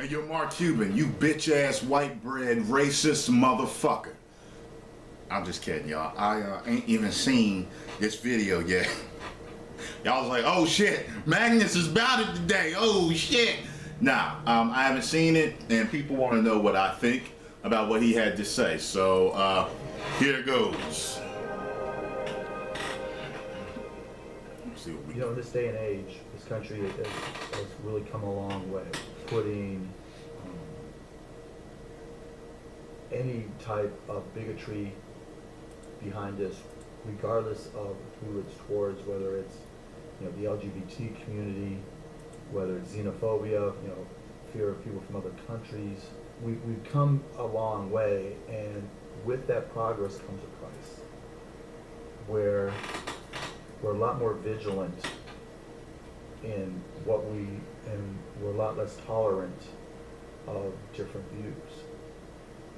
And you're Mark Cuban, you bitch ass white bread racist motherfucker. I'm just kidding, y'all. I ain't even seen this video yet. Y'all was like, oh shit, Magnus is about it today. Oh shit. Nah, I haven't seen it, and people want to know what I think about what he had to say. So here it goes. Let's see what we in this day and age, this country has really come a long way, putting any type of bigotry behind us, regardless of who it's towards, whether it's the LGBT community, whether it's xenophobia, fear of people from other countries. We've come a long way, and with that progress comes a price, where we're a lot more vigilant in and we're a lot less tolerant of different views.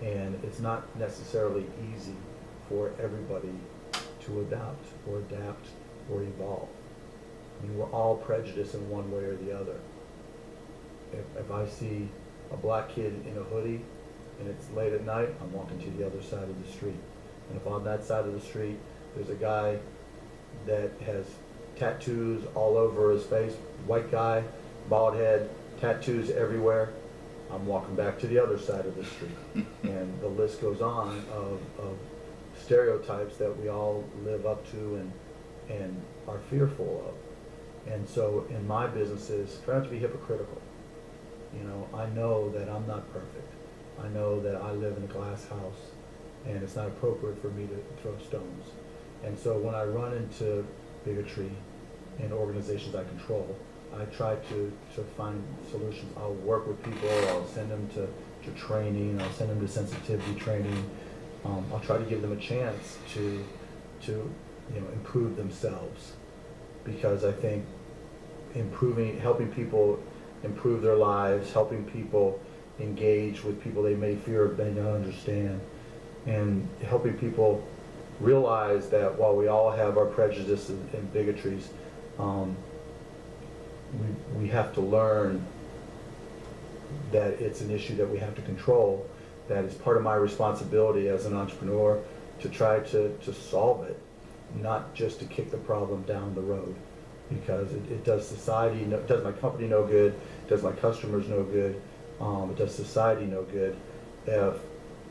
And it's not necessarily easy for everybody to adapt or evolve. I mean, we're all prejudiced in one way or the other. If I see a black kid in a hoodie and it's late at night, I'm walking to the other side of the street. And if on that side of the street there's a guy that has tattoos all over his face, white guy, bald head, tattoos everywhere, I'm walking back to the other side of the street. And the list goes on of stereotypes that we all live up to and are fearful of. And so in my businesses, try not to be hypocritical. I know that I'm not perfect. I know that I live in a glass house, and it's not appropriate for me to throw stones. And so when I run into bigotry in organizations I control, I try to find solutions. I'll work with people, I'll send them to training, I'll send them to sensitivity training. I'll try to give them a chance to improve themselves, because I think helping people improve their lives, helping people engage with people they may fear or may not understand, and helping people realize that while we all have our prejudices and bigotries, we have to learn that it's an issue that we have to control, that it's part of my responsibility as an entrepreneur to try to solve it, not just to kick the problem down the road, because it does society, it does my company no good, it does my customers no good, it does society no good if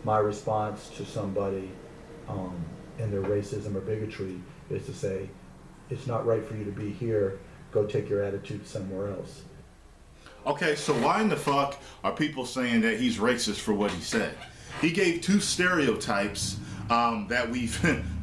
my response to somebody and their racism or bigotry is to say, it's not right for you to be here, go take your attitude somewhere else. Okay, so why in the fuck are people saying that he's racist for what he said? He gave two stereotypes that we've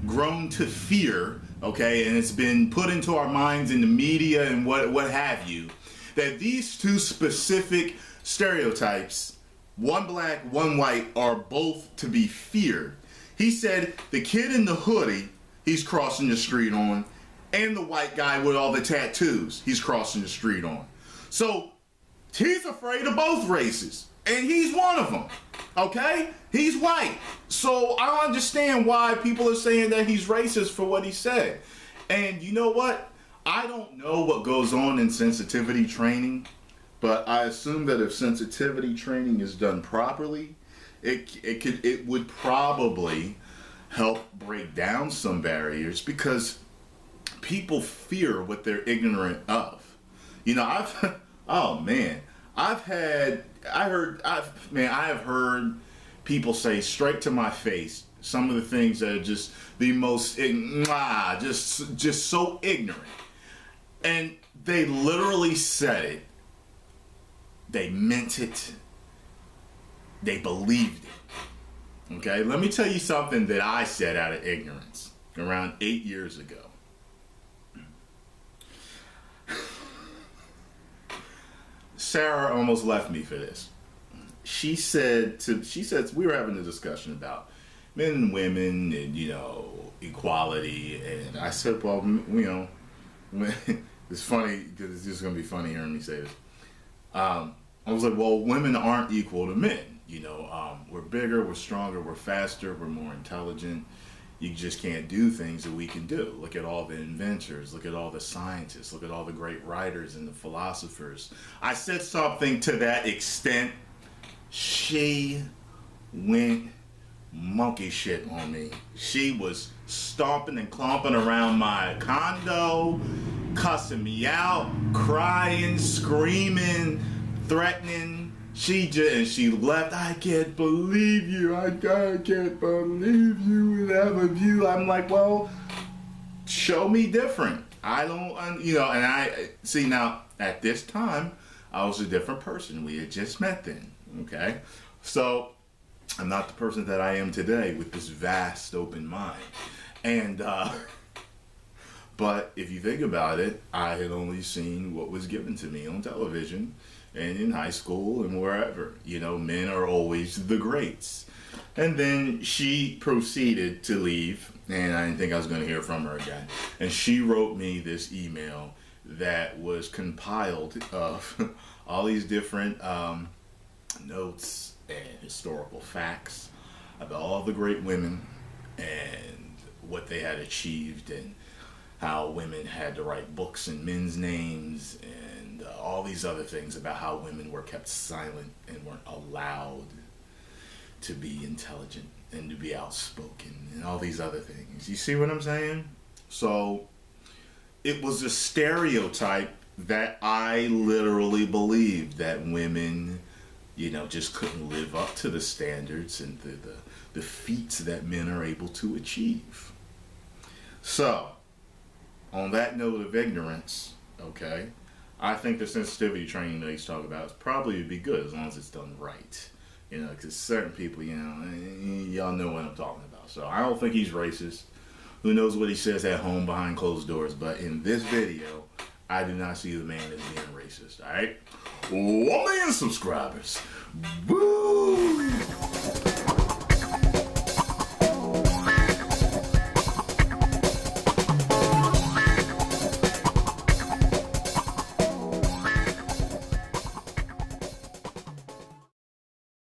grown to fear, okay, and it's been put into our minds in the media and what have you, that these two specific stereotypes, one black, one white, are both to be feared. He said the kid in the hoodie he's crossing the street on, and the white guy with all the tattoos he's crossing the street on. So he's afraid of both races, and he's one of them, okay? He's white. So I don't understand why people are saying that he's racist for what he said. And you know what? I don't know what goes on in sensitivity training, but I assume that if sensitivity training is done properly, it would probably help break down some barriers, because people fear what they're ignorant of. I have heard people say straight to my face some of the things that are just the most, just so ignorant. And they literally said it. They meant it. They believed it. Okay, let me tell you something that I said out of ignorance around 8 years ago. Sarah almost left me for this. She said we were having a discussion about men and women and equality, and I said, well, it's funny because it's just gonna be funny hearing me say this. I was like, well, women aren't equal to men. We're bigger, we're stronger, we're faster, we're more intelligent. you just can't do things that we can do. Look at all the inventors, look at all the scientists, look at all the great writers and the philosophers. I said something to that extent. She went monkey shit on me. She was stomping and clomping around my condo, cussing me out, crying, screaming, threatening. She left. I can't believe you. I can't believe you would have a view. I'm like, well, show me different. I don't, and I see now at this time, I was a different person. We had just met then. Okay. So I'm not the person that I am today with this vast open mind. And, but if you think about it, I had only seen what was given to me on television and in high school and wherever. Men are always the greats. And then she proceeded to leave, and I didn't think I was going to hear from her again. And she wrote me this email that was compiled of all these different notes and historical facts about all the great women and what they had achieved, and how women had to write books in men's names, and all these other things about how women were kept silent and weren't allowed to be intelligent and to be outspoken and all these other things. You see what I'm saying? So it was a stereotype that I literally believed, that women, just couldn't live up to the standards and the feats that men are able to achieve. So, on that note of ignorance, okay, I think the sensitivity training that he's talking about is probably would be good as long as it's done right. Because certain people, y'all know what I'm talking about. So I don't think he's racist. Who knows what he says at home behind closed doors? But in this video, I do not see the man as being racist. All right, 1 million subscribers. Woo!